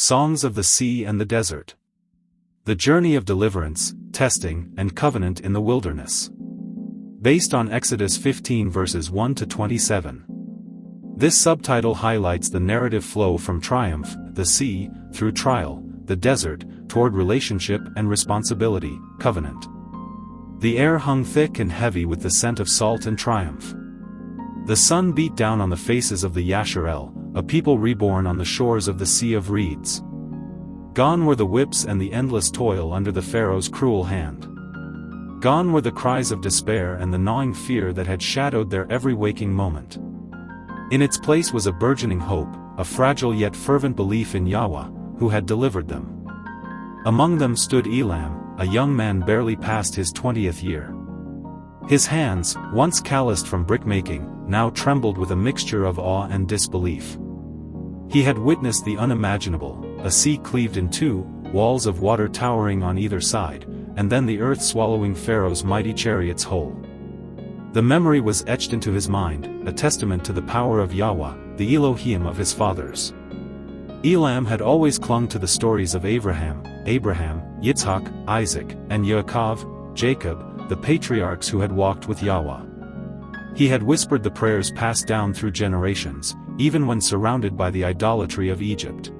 Songs of the Sea and the Desert. The Journey of Deliverance, Testing, and Covenant in the Wilderness. Based on Exodus 15 verses 1 to 27. This subtitle highlights the narrative flow from triumph, the sea, through trial, the desert, toward relationship and responsibility, covenant. The air hung thick and heavy with the scent of salt and triumph. The sun beat down on the faces of the Yasharel, a people reborn on the shores of the Sea of Reeds. Gone were the whips and the endless toil under the Pharaoh's cruel hand. Gone were the cries of despair and the gnawing fear that had shadowed their every waking moment. In its place was a burgeoning hope, a fragile yet fervent belief in Yahweh, who had delivered them. Among them stood Elam, a young man barely past his 20th year. His hands, once calloused from brickmaking, now trembled with a mixture of awe and disbelief. He had witnessed the unimaginable, a sea cleaved in two, walls of water towering on either side, and then the earth swallowing Pharaoh's mighty chariots whole. The memory was etched into his mind, a testament to the power of Yahweh, the Elohim of his fathers. Elam had always clung to the stories of Abraham, Yitzhak, Isaac, and Yaakov, Jacob, the patriarchs who had walked with Yahweh. He had whispered the prayers passed down through generations, even when surrounded by the idolatry of Egypt.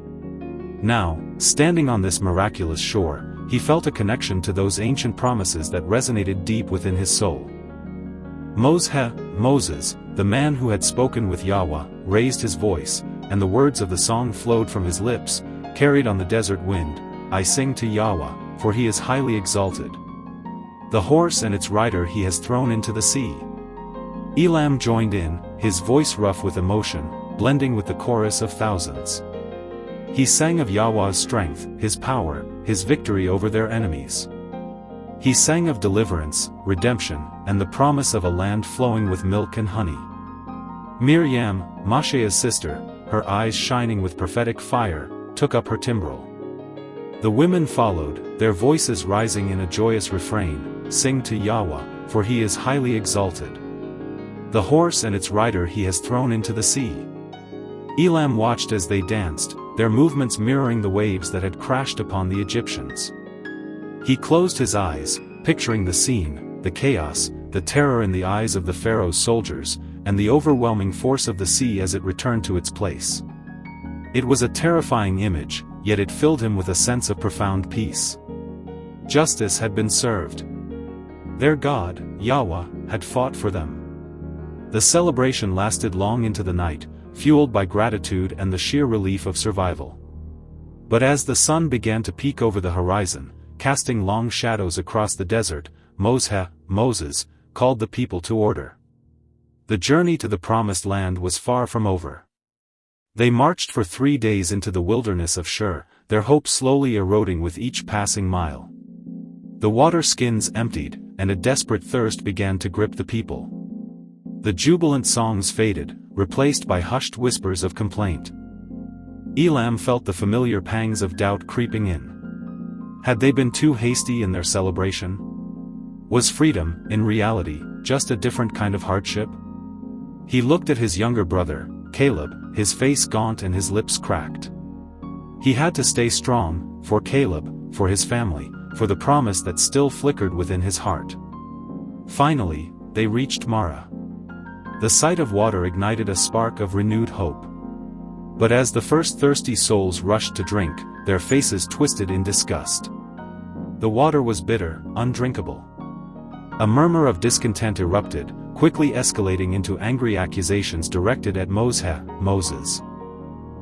Now, standing on this miraculous shore, he felt a connection to those ancient promises that resonated deep within his soul. Moses, the man who had spoken with Yahweh, raised his voice, and the words of the song flowed from his lips, carried on the desert wind, I sing to Yahweh, for he is highly exalted. The horse and its rider he has thrown into the sea. Elam joined in, his voice rough with emotion, blending with the chorus of thousands. He sang of Yahweh's strength, his power, his victory over their enemies. He sang of deliverance, redemption, and the promise of a land flowing with milk and honey. Miriam, Moshe's sister, her eyes shining with prophetic fire, took up her timbrel. The women followed, their voices rising in a joyous refrain, Sing to Yahweh, for he is highly exalted. The horse and its rider he has thrown into the sea. Elam watched as they danced, their movements mirroring the waves that had crashed upon the Egyptians. He closed his eyes, picturing the scene, the chaos, the terror in the eyes of the Pharaoh's soldiers, and the overwhelming force of the sea as it returned to its place. It was a terrifying image, yet it filled him with a sense of profound peace. Justice had been served. Their God, Yahweh, had fought for them. The celebration lasted long into the night, fueled by gratitude and the sheer relief of survival. But as the sun began to peek over the horizon, casting long shadows across the desert, Moses, called the people to order. The journey to the promised land was far from over. They marched for 3 days into the wilderness of Shur, their hope slowly eroding with each passing mile. The water skins emptied, and a desperate thirst began to grip the people. The jubilant songs faded, replaced by hushed whispers of complaint. Elam felt the familiar pangs of doubt creeping in. Had they been too hasty in their celebration? Was freedom, in reality, just a different kind of hardship? He looked at his younger brother, Caleb, his face gaunt and his lips cracked. He had to stay strong, for Caleb, for his family, for the promise that still flickered within his heart. Finally, they reached Marah. The sight of water ignited a spark of renewed hope. But as the first thirsty souls rushed to drink, their faces twisted in disgust. The water was bitter, undrinkable. A murmur of discontent erupted, quickly escalating into angry accusations directed at Moses.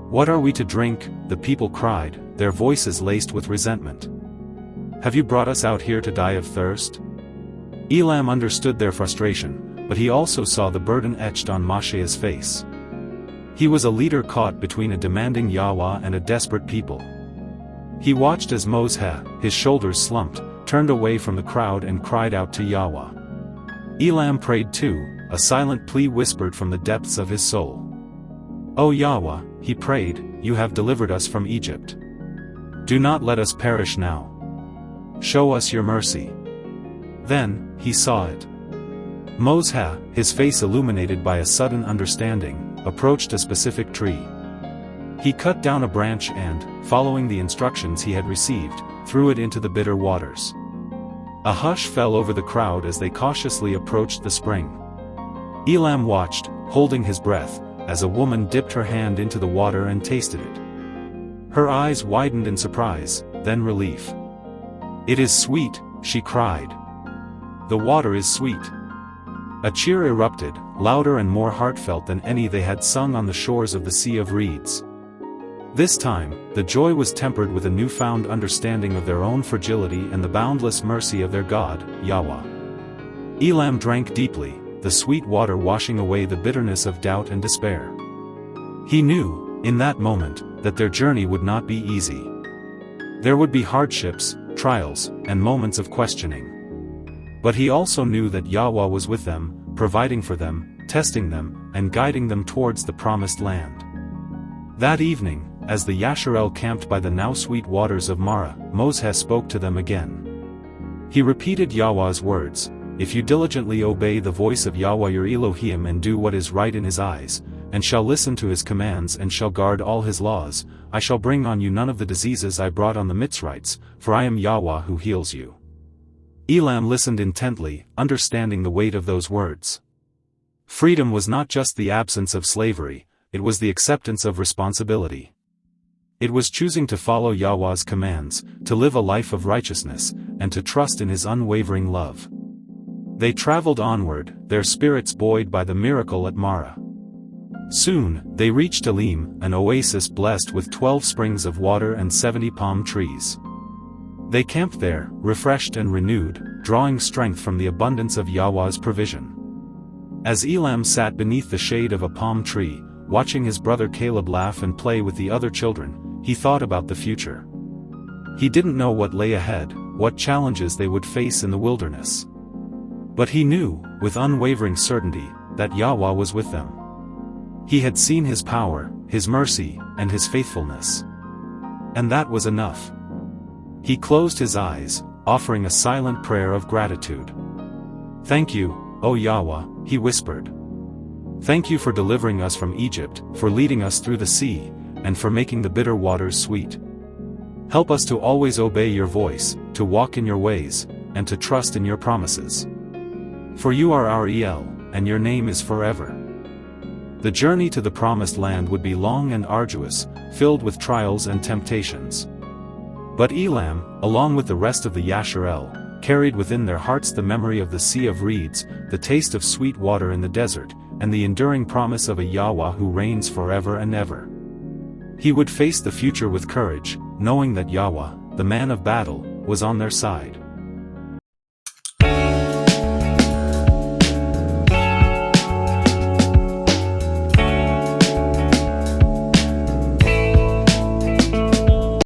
What are we to drink? The people cried, their voices laced with resentment. Have you brought us out here to die of thirst? Elam understood their frustration, but he also saw the burden etched on Moshe's face. He was a leader caught between a demanding Yahweh and a desperate people. He watched as Moses, his shoulders slumped, turned away from the crowd and cried out to Yahweh. Elam prayed too, a silent plea whispered from the depths of his soul. O Yahweh, he prayed, you have delivered us from Egypt. Do not let us perish now. Show us your mercy. Then, he saw it. Moses, his face illuminated by a sudden understanding, approached a specific tree. He cut down a branch and, following the instructions he had received, threw it into the bitter waters. A hush fell over the crowd as they cautiously approached the spring. Elam watched, holding his breath, as a woman dipped her hand into the water and tasted it. Her eyes widened in surprise, then relief. "It is sweet," she cried. "The water is sweet." A cheer erupted, louder and more heartfelt than any they had sung on the shores of the Sea of Reeds. This time, the joy was tempered with a newfound understanding of their own fragility and the boundless mercy of their God, Yahweh. Elam drank deeply, the sweet water washing away the bitterness of doubt and despair. He knew, in that moment, that their journey would not be easy. There would be hardships, trials, and moments of questioning. But he also knew that Yahweh was with them, providing for them, testing them, and guiding them towards the promised land. That evening, as the Yasharel camped by the now sweet waters of Marah, Moses spoke to them again. He repeated Yahweh's words, "If you diligently obey the voice of Yahweh your Elohim and do what is right in his eyes, and shall listen to his commands and shall guard all his laws, I shall bring on you none of the diseases I brought on the Mitzrites, for I am Yahweh who heals you." Elam listened intently, understanding the weight of those words. Freedom was not just the absence of slavery, it was the acceptance of responsibility. It was choosing to follow Yahweh's commands, to live a life of righteousness, and to trust in his unwavering love. They traveled onward, their spirits buoyed by the miracle at Marah. Soon, they reached Elim, an oasis blessed with 12 springs of water and 70 palm trees. They camped there, refreshed and renewed, drawing strength from the abundance of Yahweh's provision. As Elam sat beneath the shade of a palm tree, watching his brother Caleb laugh and play with the other children, he thought about the future. He didn't know what lay ahead, what challenges they would face in the wilderness. But he knew, with unwavering certainty, that Yahweh was with them. He had seen his power, his mercy, and his faithfulness. And that was enough. He closed his eyes, offering a silent prayer of gratitude. "Thank you, O Yahweh," he whispered. "Thank you for delivering us from Egypt, for leading us through the sea, and for making the bitter waters sweet. Help us to always obey your voice, to walk in your ways, and to trust in your promises. For you are our El, and your name is forever." The journey to the promised land would be long and arduous, filled with trials and temptations. But Elam, along with the rest of the Yasharel, carried within their hearts the memory of the Sea of Reeds, the taste of sweet water in the desert, and the enduring promise of a Yahweh who reigns forever and ever. He would face the future with courage, knowing that Yahweh, the man of battle, was on their side.